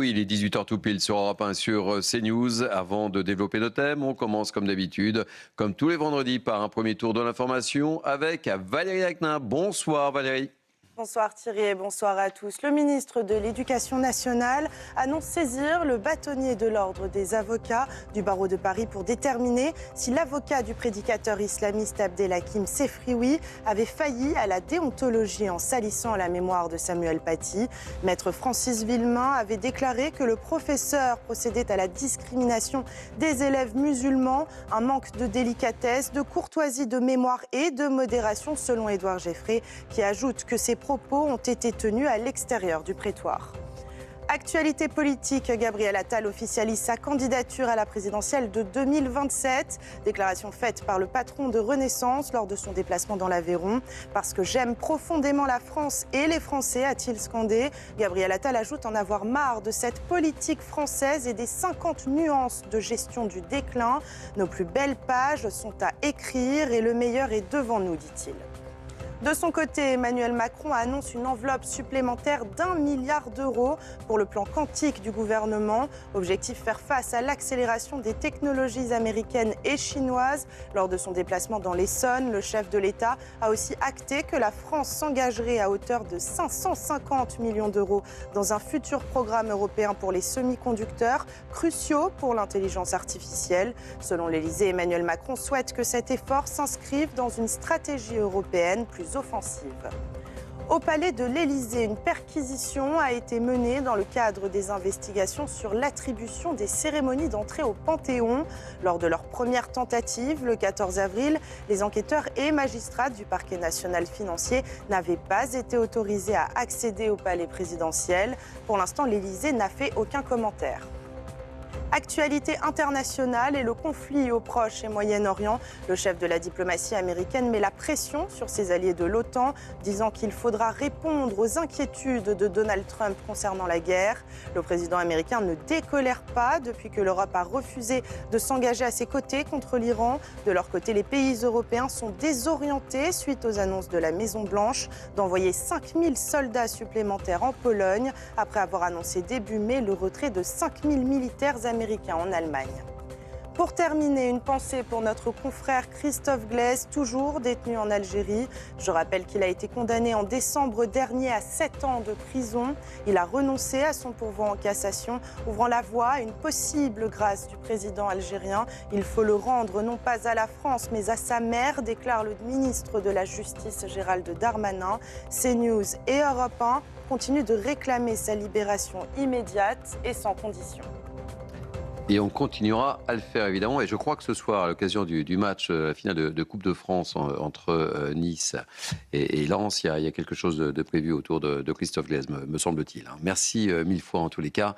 oui, il est 18h tout pile sur Europe 1 sur CNews. Avant de développer nos thèmes, on commence comme d'habitude, comme tous les vendredis, par un premier tour de l'information avec Valérie Acquenin. Bonsoir Valérie. Bonsoir Thierry et bonsoir à tous. Le ministre de l'Éducation nationale annonce saisir le bâtonnier de l'ordre des avocats du barreau de Paris pour déterminer si l'avocat du prédicateur islamiste Abdelhakim Sefrioui avait failli à la déontologie en salissant la mémoire de Samuel Paty. Maître Francis Villemain avait déclaré que le professeur procédait à la discrimination des élèves musulmans, un manque de délicatesse, de courtoisie, de mémoire et de modération selon Édouard Geffray, qui ajoute que ces propos ont été tenus à l'extérieur du prétoire. Actualité politique, Gabriel Attal officialise sa candidature à la présidentielle de 2027. Déclaration faite par le patron de Renaissance lors de son déplacement dans l'Aveyron. Parce que j'aime profondément la France et les Français, a-t-il scandé. Gabriel Attal ajoute en avoir marre de cette politique française et des 50 nuances de gestion du déclin. Nos plus belles pages sont à écrire et le meilleur est devant nous, dit-il. De son côté, Emmanuel Macron annonce une enveloppe supplémentaire d'1 milliard d'euros pour le plan quantique du gouvernement. Objectif, faire face à l'accélération des technologies américaines et chinoises. Lors de son déplacement dans l'Essonne, le chef de l'État a aussi acté que la France s'engagerait à hauteur de 550 millions d'euros dans un futur programme européen pour les semi-conducteurs, cruciaux pour l'intelligence artificielle. Selon l'Élysée, Emmanuel Macron souhaite que cet effort s'inscrive dans une stratégie européenne plus offensive. Au palais de l'Élysée, une perquisition a été menée dans le cadre des investigations sur l'attribution des cérémonies d'entrée au Panthéon. Lors de leur première tentative, le 14 avril, les enquêteurs et magistrats du parquet national financier n'avaient pas été autorisés à accéder au palais présidentiel. Pour l'instant, l'Élysée n'a fait aucun commentaire. Actualité internationale et le conflit au Proche et Moyen-Orient. Le chef de la diplomatie américaine met la pression sur ses alliés de l'OTAN, disant qu'il faudra répondre aux inquiétudes de Donald Trump concernant la guerre. Le président américain ne décolère pas depuis que l'Europe a refusé de s'engager à ses côtés contre l'Iran. De leur côté, les pays européens sont désorientés suite aux annonces de la Maison-Blanche d'envoyer 5000 soldats supplémentaires en Pologne, après avoir annoncé début mai le retrait de 5000 militaires américains en Allemagne. Pour terminer, une pensée pour notre confrère Christophe Glaise, toujours détenu en Algérie. Je rappelle qu'il a été condamné en décembre dernier à 7 ans de prison. Il a renoncé à son pourvoi en cassation, ouvrant la voie à une possible grâce du président algérien. Il faut le rendre non pas à la France, mais à sa mère, déclare le ministre de la Justice Gérald Darmanin. CNews et Europe 1 continuent de réclamer sa libération immédiate et sans condition. Et on continuera à le faire évidemment. Et je crois que ce soir, à l'occasion du match final de Coupe de France entre Nice et Lens, il y a quelque chose de prévu autour de Christophe Glaise, me semble-t-il. Merci mille fois en tous les cas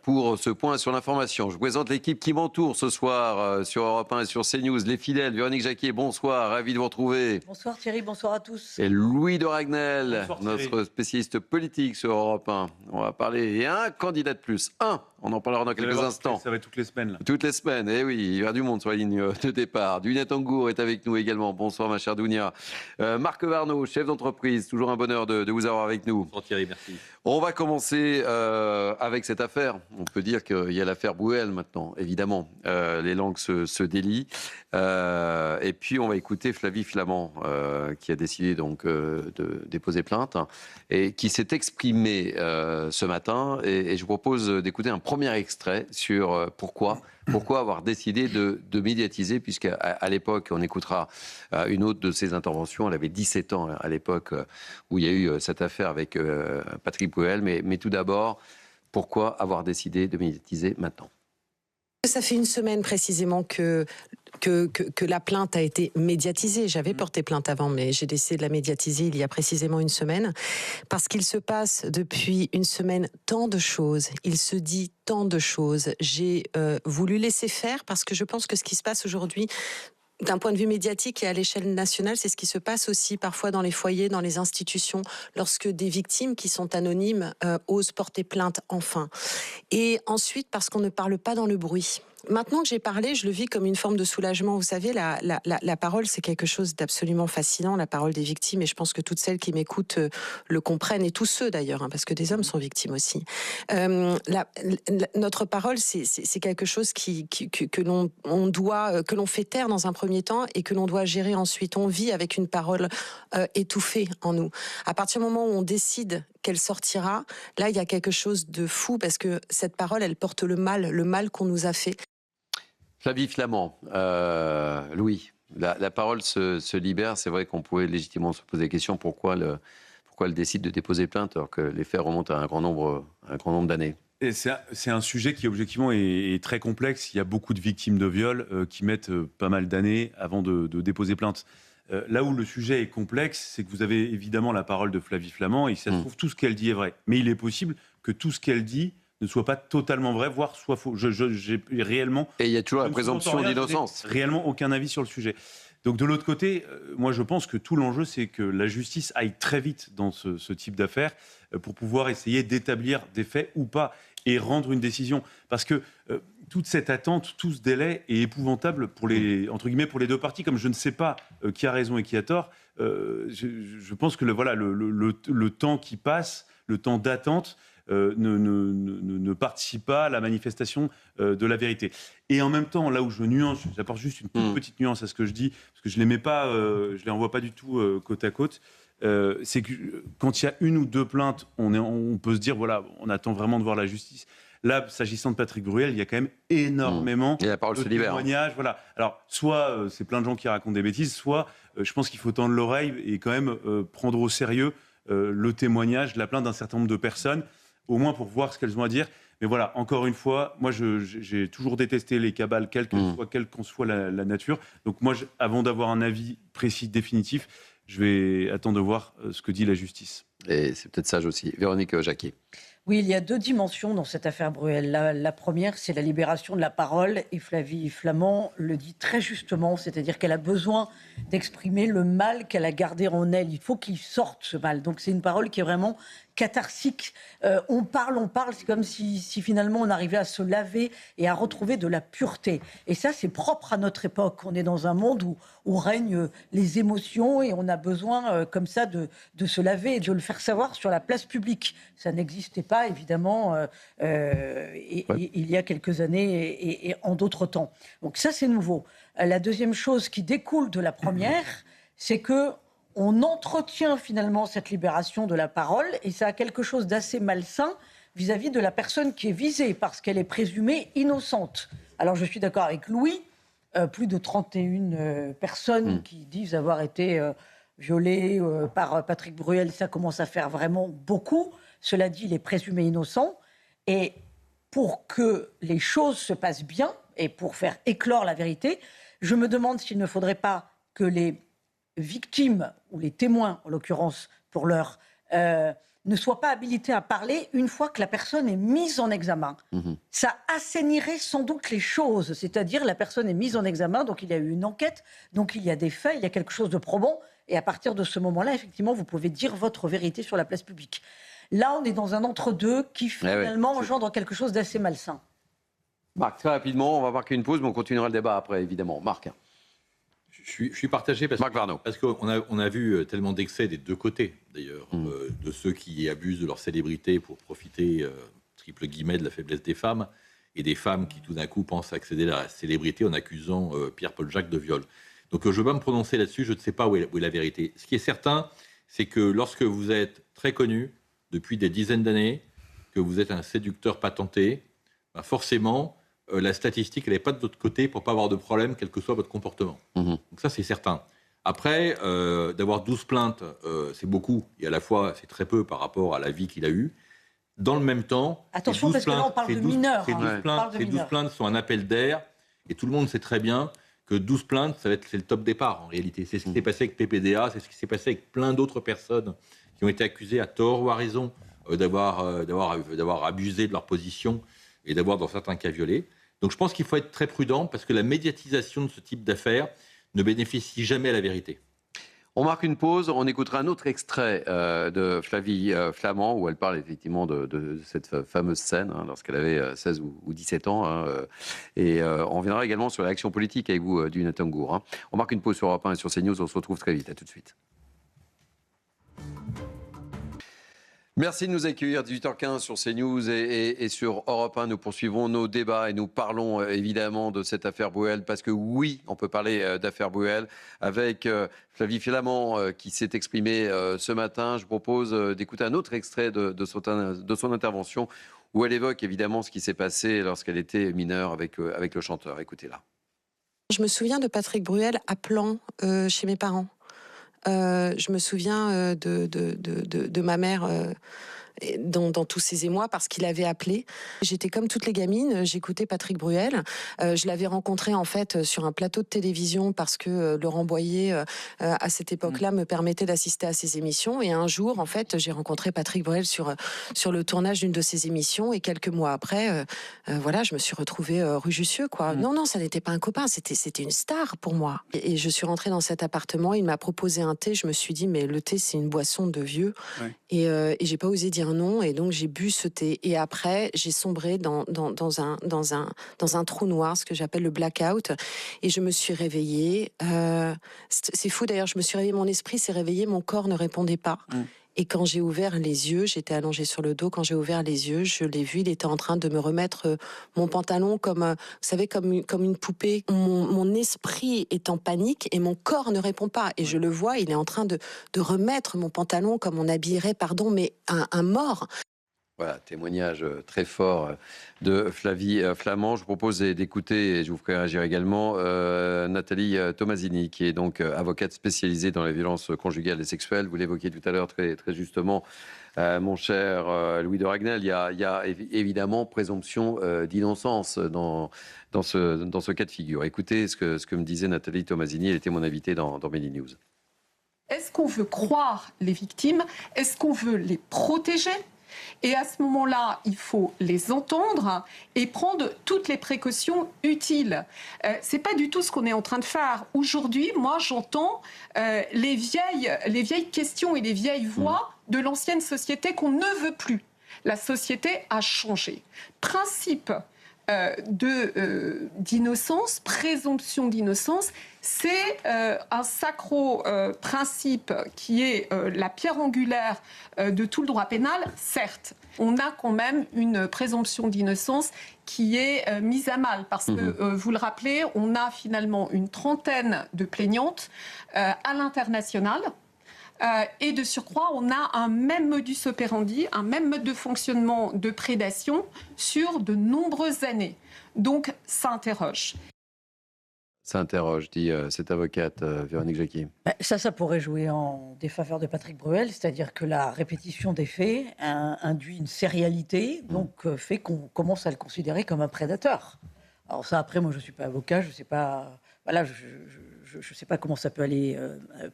pour ce point sur l'information. Je vous présente l'équipe qui m'entoure ce soir sur Europe 1 et sur CNews. Les fidèles, Véronique Jacquier, bonsoir, ravi de vous retrouver. Bonsoir Thierry, bonsoir à tous. Et Louis de Ragnel, Bonsoir, notre spécialiste politique sur Europe 1. On va parler, et un candidat de plus, on en parlera dans quelques instants. Ça va être toutes les semaines. Là. Toutes les semaines, eh oui, il y a du monde sur la ligne de départ. Dounia Tangour est avec nous également. Bonsoir ma chère Dounia. Marc Varnaud, chef d'entreprise, toujours un bonheur de vous avoir avec nous. Bonsoir Thierry, merci. On va commencer avec cette affaire. On peut dire qu'il y a l'affaire Brouel maintenant, évidemment. Les langues se délient. Et puis on va écouter Flavie Flament, qui a décidé donc de déposer plainte et qui s'est exprimé ce matin. Et je vous propose d'écouter un premier extrait sur pourquoi avoir décidé de médiatiser, puisqu'à l'époque, on écoutera une autre de ses interventions. Elle avait 17 ans à l'époque où il y a eu cette affaire avec Patrick Brouel. Mais tout d'abord, pourquoi avoir décidé de médiatiser maintenant ? Ça fait une semaine précisément que la plainte a été médiatisée. J'avais porté plainte avant, mais j'ai décidé de la médiatiser il y a précisément une semaine, parce qu'il se passe depuis une semaine tant de choses. Il se dit tant de choses. J'ai voulu laisser faire, parce que je pense que ce qui se passe aujourd'hui, d'un point de vue médiatique et à l'échelle nationale, c'est ce qui se passe aussi parfois dans les foyers, dans les institutions, lorsque des victimes qui sont anonymes osent porter plainte enfin. Et ensuite, parce qu'on ne parle pas dans le bruit. maintenant que j'ai parlé, je le vis comme une forme de soulagement. Vous savez, la parole, c'est quelque chose d'absolument fascinant, la parole des victimes, et je pense que toutes celles qui m'écoutent le comprennent, et tous ceux d'ailleurs, hein, parce que des hommes sont victimes aussi. Notre parole, c'est quelque chose que l'on fait taire dans un premier temps et que l'on doit gérer ensuite. On vit avec une parole étouffée en nous. À partir du moment où on décide qu'elle sortira, là, il y a quelque chose de fou, parce que cette parole, elle porte le mal qu'on nous a fait. Flavie Flament, Louis, la parole se libère. C'est vrai qu'on pouvait légitimement se poser la question pourquoi elle décide de déposer plainte alors que les faits remontent à un grand nombre d'années. Et c'est un sujet qui objectivement est très complexe. Il y a beaucoup de victimes de viol qui mettent pas mal d'années avant de déposer plainte. Là où le sujet est complexe, c'est que vous avez évidemment la parole de Flavie Flament, et ça se trouve, tout ce qu'elle dit est vrai. Mais il est possible que tout ce qu'elle dit ne soit pas totalement vrai, voire soit faux. J'ai réellement... Et il y a toujours la présomption d'innocence. Réellement aucun avis sur le sujet. Donc de l'autre côté, moi je pense que tout l'enjeu, c'est que la justice aille très vite dans ce type d'affaires pour pouvoir essayer d'établir des faits ou pas et rendre une décision. Parce que toute cette attente, tout ce délai est épouvantable pour les deux parties. Comme je ne sais pas qui a raison et qui a tort, je pense que le temps qui passe, le temps d'attente, ne participe pas à la manifestation de la vérité. Et en même temps, là où je nuance, j'apporte juste une toute petite nuance à ce que je dis, parce que je les mets pas, je les envoie pas du tout côte à côte. C'est que quand il y a une ou deux plaintes, on peut se dire voilà, on attend vraiment de voir la justice. Là, s'agissant de Patrick Bruel, il y a quand même énormément et la parole de se libère, témoignages. Voilà. Alors, soit c'est plein de gens qui racontent des bêtises, soit je pense qu'il faut tendre l'oreille et quand même prendre au sérieux le témoignage, la plainte d'un certain nombre de personnes, au moins pour voir ce qu'elles ont à dire. Mais voilà, encore une fois, moi, j'ai toujours détesté les cabales, quelle qu'en soit la nature. Donc moi, avant d'avoir un avis précis, définitif, je vais attendre de voir ce que dit la justice. Et c'est peut-être sage aussi. Véronique Jacquier. Oui, il y a deux dimensions dans cette affaire Bruel. La première, c'est la libération de la parole, et Flavie Flament le dit très justement, c'est-à-dire qu'elle a besoin d'exprimer le mal qu'elle a gardé en elle. Il faut qu'il sorte, ce mal. Donc c'est une parole qui est vraiment catharsique. On parle, c'est comme si finalement on arrivait à se laver et à retrouver de la pureté. Et ça, c'est propre à notre époque. On est dans un monde où règnent les émotions, et on a besoin comme ça de se laver et de le faire savoir sur la place publique. Ça n'existait pas, évidemment, il y a quelques années et en d'autres temps. Donc ça, c'est nouveau. La deuxième chose qui découle de la première, c'est que on entretient finalement cette libération de la parole, et ça a quelque chose d'assez malsain vis-à-vis de la personne qui est visée, parce qu'elle est présumée innocente. Alors je suis d'accord avec Louis, plus de 31 personnes qui disent avoir été violées par Patrick Bruel, ça commence à faire vraiment beaucoup. Cela dit, il est présumé innocent, et pour que les choses se passent bien, et pour faire éclore la vérité, je me demande s'il ne faudrait pas que les victimes, ou les témoins en l'occurrence pour l'heure, ne soient pas habilités à parler une fois que la personne est mise en examen. Ça assainirait sans doute les choses, c'est-à-dire la personne est mise en examen, donc il y a eu une enquête, donc il y a des faits, il y a quelque chose de probant, et à partir de ce moment-là, effectivement, vous pouvez dire votre vérité sur la place publique. Là, on est dans un entre-deux qui finalement engendre quelque chose d'assez malsain. Marc, très rapidement, on va marquer une pause, mais on continuera le débat après, évidemment. Marc. Je suis partagé parce qu'on a vu tellement d'excès des deux côtés, d'ailleurs, de ceux qui abusent de leur célébrité pour profiter, triple guillemets, de la faiblesse des femmes, et des femmes qui, tout d'un coup, pensent accéder à la célébrité en accusant Pierre-Paul Jacques de viol. Donc, je ne veux pas me prononcer là-dessus, je ne sais pas où est la vérité. Ce qui est certain, c'est que lorsque vous êtes très connu, depuis des dizaines d'années, que vous êtes un séducteur patenté, ben forcément... la statistique, elle n'est pas de votre côté pour ne pas avoir de problème, quel que soit votre comportement. Donc ça, c'est certain. Après, d'avoir 12 plaintes, c'est beaucoup, et à la fois, c'est très peu par rapport à la vie qu'il a eue. Dans le même temps... Attention, parce que là, on parle de mineurs. Ces 12 plaintes sont un appel d'air, et tout le monde sait très bien que 12 plaintes, c'est le top départ, en réalité. C'est ce qui s'est passé avec PPDA, c'est ce qui s'est passé avec plein d'autres personnes qui ont été accusées à tort ou à raison d'avoir abusé de leur position et d'avoir, dans certains cas, violé. Donc je pense qu'il faut être très prudent, parce que la médiatisation de ce type d'affaires ne bénéficie jamais à la vérité. On marque une pause, on écoutera un autre extrait de Flavie Flament, où elle parle effectivement de cette fameuse scène, lorsqu'elle avait 16 ou 17 ans. Et on reviendra également sur l'action politique avec vous, Dunia Tangour. On marque une pause sur Europe 1 et sur CNews, on se retrouve très vite, à tout de suite. Merci de nous accueillir, 18h15 sur CNews et sur Europe 1. Nous poursuivons nos débats et nous parlons évidemment de cette affaire Bruel, parce que oui, on peut parler d'affaire Bruel avec Flavie Flament qui s'est exprimée ce matin. Je vous propose d'écouter un autre extrait de son intervention où elle évoque évidemment ce qui s'est passé lorsqu'elle était mineure avec le chanteur. Écoutez-la. Je me souviens de Patrick Bruel appelant chez mes parents. Je me souviens de ma mère dans tous ces émois parce qu'il avait appelé. J'étais comme toutes les gamines, j'écoutais Patrick Bruel. Je l'avais rencontré en fait sur un plateau de télévision parce que Laurent Boyer, à cette époque-là, me permettait d'assister à ses émissions. Et un jour, en fait, j'ai rencontré Patrick Bruel sur le tournage d'une de ses émissions. Et quelques mois après, voilà, je me suis retrouvée rue Jussieu, quoi. Non, ça n'était pas un copain, c'était une star pour moi. Et je suis rentrée dans cet appartement, il m'a proposé un thé. Je me suis dit, mais le thé, c'est une boisson de vieux. Ouais. Et j'ai pas osé dire non, et donc j'ai bu ce thé. Et après, j'ai sombré dans un trou noir, ce que j'appelle le blackout. Et je me suis réveillée. C'est fou d'ailleurs, je me suis réveillée, mon esprit s'est réveillé, mon corps ne répondait pas. Et quand j'ai ouvert les yeux, j'étais allongée sur le dos, quand j'ai ouvert les yeux, je l'ai vu, il était en train de me remettre mon pantalon comme, vous savez, comme une poupée. Mon esprit est en panique et mon corps ne répond pas. Et je le vois, il est en train de remettre mon pantalon comme on habillerait, mais un mort. Voilà, témoignage très fort de Flavie Flament. Je vous propose d'écouter, et je vous ferai réagir également, Nathalie Tomasini, qui est donc avocate spécialisée dans les violences conjugales et sexuelles. Vous l'évoquiez tout à l'heure très, très justement, mon cher Louis de Ragnel. Il y a évidemment présomption d'innocence dans ce cas de figure. Écoutez ce que me disait Nathalie Tomasini. Elle était mon invitée dans Midi News. Est-ce qu'on veut croire les victimes? Est-ce qu'on veut les protéger? Et à ce moment-là, il faut les entendre et prendre toutes les précautions utiles. C'est pas du tout ce qu'on est en train de faire. Aujourd'hui, moi, j'entends les vieilles questions et les vieilles voix de l'ancienne société qu'on ne veut plus. La société a changé. Principe d'innocence, présomption d'innocence, c'est un sacro principe qui est la pierre angulaire de tout le droit pénal. Certes, on a quand même une présomption d'innocence qui est mise à mal parce que, vous le rappelez, on a finalement une trentaine de plaignantes à l'international. Et de surcroît, on a un même modus operandi, un même mode de fonctionnement de prédation sur de nombreuses années. Donc, ça interroge. Ça interroge, dit cette avocate Véronique Jacquier. Ça pourrait jouer en défaveur de Patrick Bruel, c'est-à-dire que la répétition des faits induit une sérialité, donc fait qu'on commence à le considérer comme un prédateur. Alors ça, après, moi, je ne suis pas avocat, je ne sais pas, voilà, je sais pas comment ça peut aller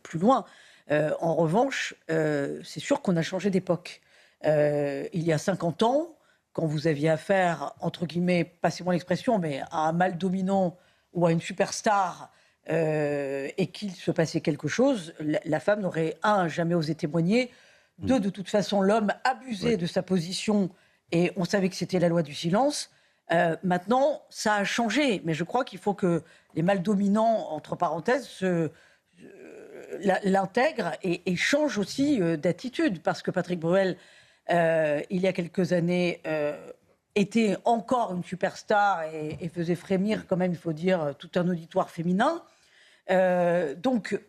plus loin. En revanche, c'est sûr qu'on a changé d'époque. Il y a 50 ans, quand vous aviez affaire, entre guillemets, passez-moi l'expression, mais à un mâle dominant ou à une superstar et qu'il se passait quelque chose, la femme n'aurait, jamais osé témoigner, de toute façon, l'homme abusait de sa position et on savait que c'était la loi du silence. Maintenant, ça a changé, mais je crois qu'il faut que les mâles dominants, entre parenthèses, l'intègre et change aussi d'attitude, parce que Patrick Bruel, il y a quelques années, était encore une superstar et faisait frémir, quand même, il faut dire, tout un auditoire féminin. Donc,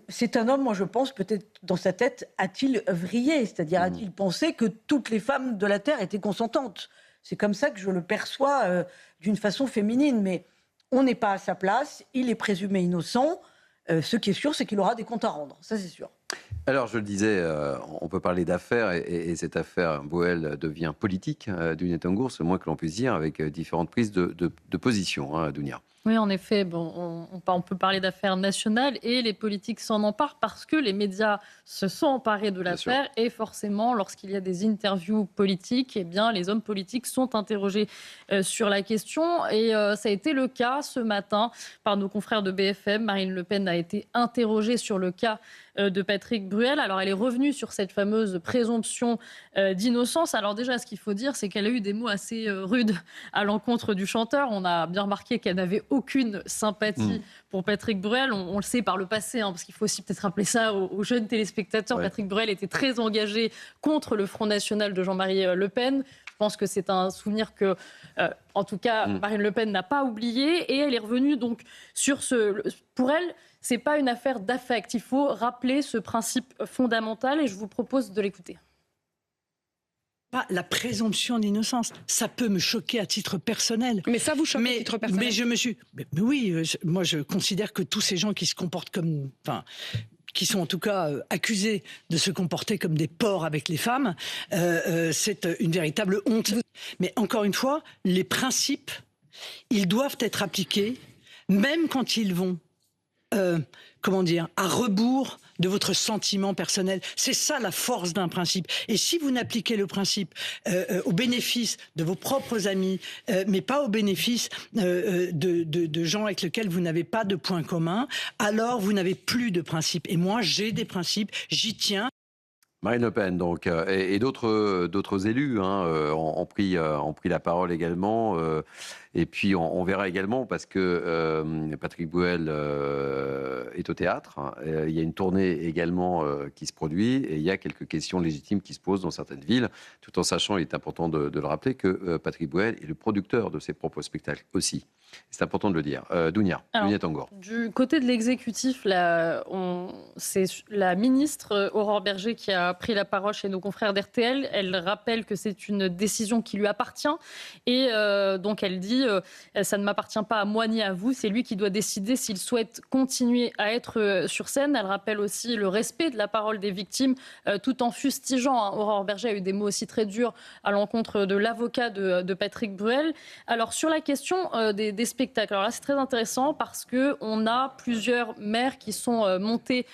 c'est un homme, moi je pense, peut-être dans sa tête, a-t-il vrillé, c'est-à-dire a-t-il pensé que toutes les femmes de la Terre étaient consentantes? C'est comme ça que je le perçois d'une façon féminine, mais on n'est pas à sa place, il est présumé innocent. Ce qui est sûr, c'est qu'il aura des comptes à rendre, ça c'est sûr. Alors, je le disais, on peut parler d'affaires, et cette affaire Bruel devient politique, Dunia Tangour, c'est le moins que l'on puisse dire, avec différentes prises de position, Dunia. Oui, en effet, on peut parler d'affaires nationales et les politiques s'en emparent parce que les médias se sont emparés de l'affaire et forcément, lorsqu'il y a des interviews politiques, eh bien, les hommes politiques sont interrogés sur la question et ça a été le cas ce matin par nos confrères de BFM. Marine Le Pen a été interrogée sur le cas de Patrick Bruel. Alors, elle est revenue sur cette fameuse présomption d'innocence. Alors déjà, ce qu'il faut dire, c'est qu'elle a eu des mots assez rudes à l'encontre du chanteur. On a bien remarqué qu'elle n'avait aucune sympathie pour Patrick Bruel. On le sait par le passé, parce qu'il faut aussi peut-être rappeler ça aux jeunes téléspectateurs. Ouais. Patrick Bruel était très engagé contre le Front National de Jean-Marie Le Pen. Je pense que c'est un souvenir que, en tout cas, Marine Le Pen n'a pas oublié. Et elle est revenue donc sur ce... Pour elle, c'est pas une affaire d'affect. Il faut rappeler ce principe fondamental et je vous propose de l'écouter. La présomption d'innocence, ça peut me choquer à titre personnel. Mais ça vous choque à titre personnel ? Mais je me suis... Mais oui, moi je considère que tous ces gens qui se comportent comme... qui sont en tout cas accusés de se comporter comme des porcs avec les femmes, c'est une véritable honte. Mais encore une fois, les principes, ils doivent être appliqués, même quand ils vont, à rebours de votre sentiment personnel. C'est ça la force d'un principe. Et si vous n'appliquez le principe au bénéfice de vos propres amis, mais pas au bénéfice de gens avec lesquels vous n'avez pas de point commun, alors vous n'avez plus de principe. Et moi, j'ai des principes, j'y tiens. Marine Le Pen, donc, et d'autres élus ont pris la parole également. Et puis, on verra également, parce que Patrick Bruel est au théâtre. Il y a une tournée également qui se produit. Et il y a quelques questions légitimes qui se posent dans certaines villes, tout en sachant, il est important de le rappeler, que Patrick Bruel est le producteur de ses propres spectacles aussi. C'est important de le dire. Dounia Tangor. Du côté de l'exécutif, c'est la ministre Aurore Bergé qui a pris la parole chez nos confrères d'RTL. Elle rappelle que c'est une décision qui lui appartient. Et donc, elle dit ça ne m'appartient pas à moi ni à vous. C'est lui qui doit décider s'il souhaite continuer à être sur scène. Elle rappelle aussi le respect de la parole des victimes, tout en fustigeant. Aurore Bergé a eu des mots aussi très durs à l'encontre de l'avocat de Patrick Bruel. Alors, sur la question des spectacles, alors là, c'est très intéressant parce qu'on a plusieurs maires qui sont montés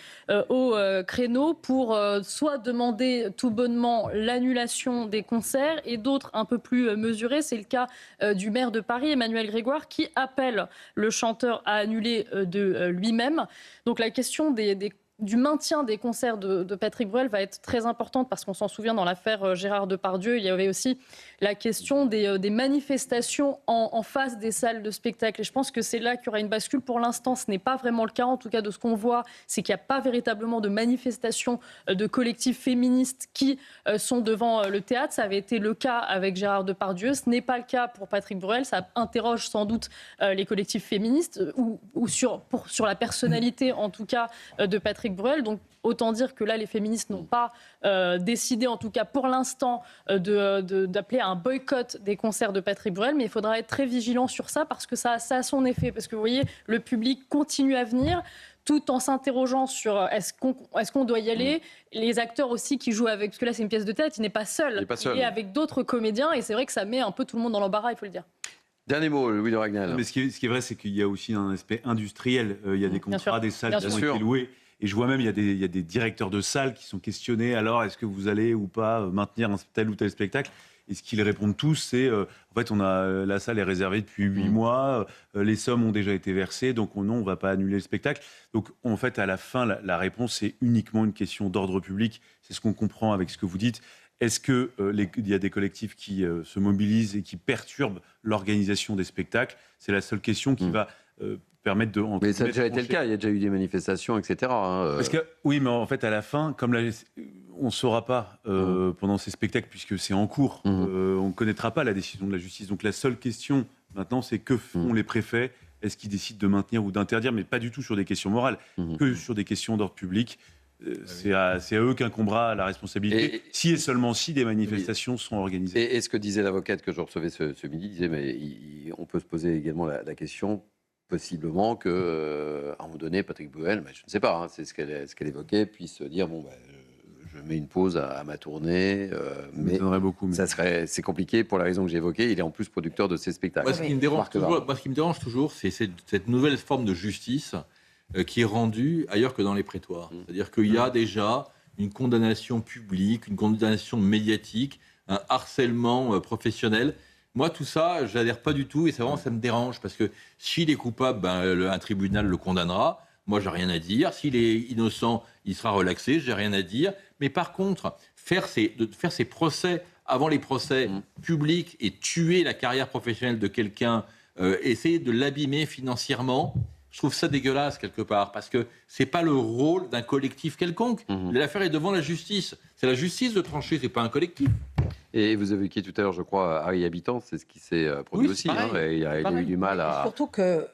au créneau pour soit demander tout bonnement l'annulation des concerts et d'autres un peu plus mesurés. C'est le cas du maire de Paris, Emmanuel Grégoire, qui appelle le chanteur à annuler de lui-même. Donc la question du maintien des concerts de Patrick Bruel va être très importante parce qu'on s'en souvient dans l'affaire Gérard Depardieu, il y avait aussi la question des manifestations en face des salles de spectacle. Et je pense que c'est là qu'il y aura une bascule. Pour l'instant, ce n'est pas vraiment le cas. En tout cas, de ce qu'on voit, c'est qu'il n'y a pas véritablement de manifestations de collectifs féministes qui sont devant le théâtre. Ça avait été le cas avec Gérard Depardieu. Ce n'est pas le cas pour Patrick Bruel. Ça interroge sans doute les collectifs féministes ou sur la personnalité, en tout cas, de Patrick Bruel. Donc, autant dire que là, les féministes n'ont pas décidé, en tout cas pour l'instant, d'appeler à un boycott des concerts de Patrick Bruel. Mais il faudra être très vigilant sur ça parce que ça a son effet. Parce que vous voyez, le public continue à venir tout en s'interrogeant sur est-ce qu'on doit y aller. Les acteurs aussi qui jouent avec... Parce que là, c'est une pièce de théâtre, il n'est pas seul. Il est avec d'autres comédiens. Et c'est vrai que ça met un peu tout le monde dans l'embarras, il faut le dire. Dernier mot, Louis de Ragnal. Mais ce qui est vrai, c'est qu'il y a aussi un aspect industriel. Il y a des contrats, des salles qui ont été louées. Et je vois même, il y a des directeurs de salles qui sont questionnés. Alors, est-ce que vous allez ou pas maintenir un tel ou tel spectacle ? Et ce qu'ils répondent tous, c'est en fait, la salle est réservée depuis 8 mois, les sommes ont déjà été versées, donc non, on ne va pas annuler le spectacle. Donc, en fait, à la fin, la réponse, c'est uniquement une question d'ordre public. C'est ce qu'on comprend avec ce que vous dites. Est-ce qu'il y a des collectifs qui se mobilisent et qui perturbent l'organisation des spectacles ? C'est la seule question qui va... permettre de... Mais ça a déjà été le cas, il y a déjà eu des manifestations, etc. Parce que, oui, mais en fait, à la fin, comme on ne saura pas pendant ces spectacles, puisque c'est en cours, on ne connaîtra pas la décision de la justice. Donc la seule question, maintenant, c'est que font les préfets ? Est-ce qu'ils décident de maintenir ou d'interdire ? Mais pas du tout sur des questions morales, que sur des questions d'ordre public. C'est à eux qu'incombera la responsabilité, si et seulement si des manifestations sont organisées. Et ce que disait l'avocate que je recevais ce midi, disait, mais on peut se poser également la question... possiblement qu'à un moment donné, Patrick Bruel, je ne sais pas, c'est ce qu'elle évoquait, puisse se dire je mets une pause à ma tournée, mais beaucoup, c'est compliqué pour la raison que j'ai évoquée. Il est en plus producteur de ces spectacles. Moi, ce qui me dérange toujours, c'est cette nouvelle forme de justice qui est rendue ailleurs que dans les prétoires. C'est-à-dire qu'il y a déjà une condamnation publique, une condamnation médiatique, un harcèlement professionnel. Moi, tout ça, je n'adhère pas du tout et ça me dérange parce que s'il est coupable, un tribunal le condamnera. moi, j'ai rien à dire. S'il est innocent, il sera relaxé, j'ai rien à dire. Mais par contre, faire ces procès avant les procès publics et tuer la carrière professionnelle de quelqu'un, essayer de l'abîmer financièrement, je trouve ça dégueulasse quelque part, parce que c'est pas le rôle d'un collectif quelconque. L'affaire est devant la justice. C'est la justice de trancher, c'est pas un collectif. Et vous avez évoqué tout à l'heure, je crois, Harry Habitant, c'est ce qui s'est produit aussi. Et il a eu du mal à... Surtout que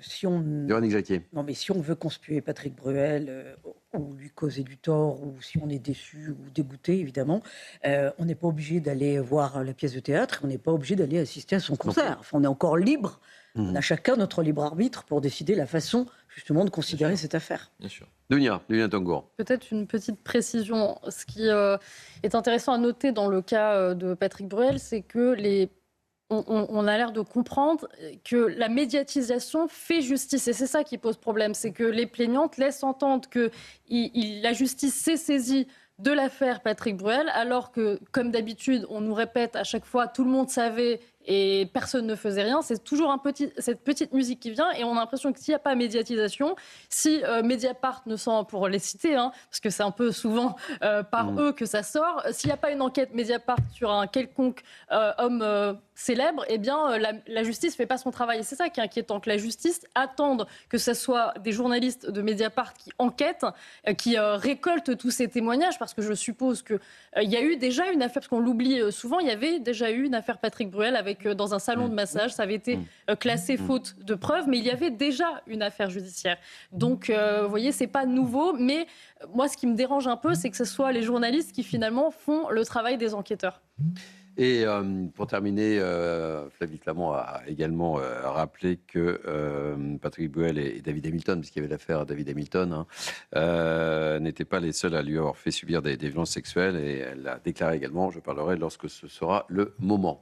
si on... Véronique Jacquier. Non, mais si on veut conspuer Patrick Bruel ou lui causer du tort, ou si on est déçu ou dégoûté, évidemment, on n'est pas obligé d'aller voir la pièce de théâtre, on n'est pas obligé d'aller assister à son concert. Enfin, on est encore libre. On a chacun notre libre arbitre pour décider la façon, justement, de considérer cette affaire. Bien sûr. Dunia Tongour. Peut-être une petite précision. Ce qui est intéressant à noter dans le cas de Patrick Bruel, c'est que on a l'air de comprendre que la médiatisation fait justice. Et c'est ça qui pose problème. C'est que les plaignantes laissent entendre que la justice s'est saisie de l'affaire Patrick Bruel, alors que, comme d'habitude, on nous répète à chaque fois, tout le monde savait et personne ne faisait rien. C'est toujours cette petite musique qui vient, et on a l'impression que s'il n'y a pas médiatisation, si Mediapart ne sent, pour les citer, parce que c'est un peu souvent par eux que ça sort, s'il n'y a pas une enquête Mediapart sur un quelconque homme célèbre, eh bien la justice ne fait pas son travail. Et c'est ça qui est inquiétant, que la justice attende que ce soit des journalistes de Mediapart qui enquêtent, qui récoltent tous ces témoignages, parce que je suppose qu'il y a eu déjà une affaire, parce qu'on l'oublie souvent, il y avait déjà eu une affaire Patrick Bruel dans un salon de massage, ça avait été classé faute de preuves, mais il y avait déjà une affaire judiciaire. Donc, vous voyez, c'est pas nouveau, mais moi, ce qui me dérange un peu, c'est que ce soit les journalistes qui, finalement, font le travail des enquêteurs. Et pour terminer, Flavie Flament a également rappelé que Patrick Bruel et David Hamilton, puisqu'il y avait l'affaire David Hamilton, n'étaient pas les seuls à lui avoir fait subir des violences sexuelles. Et elle a déclaré également, je parlerai lorsque ce sera le moment.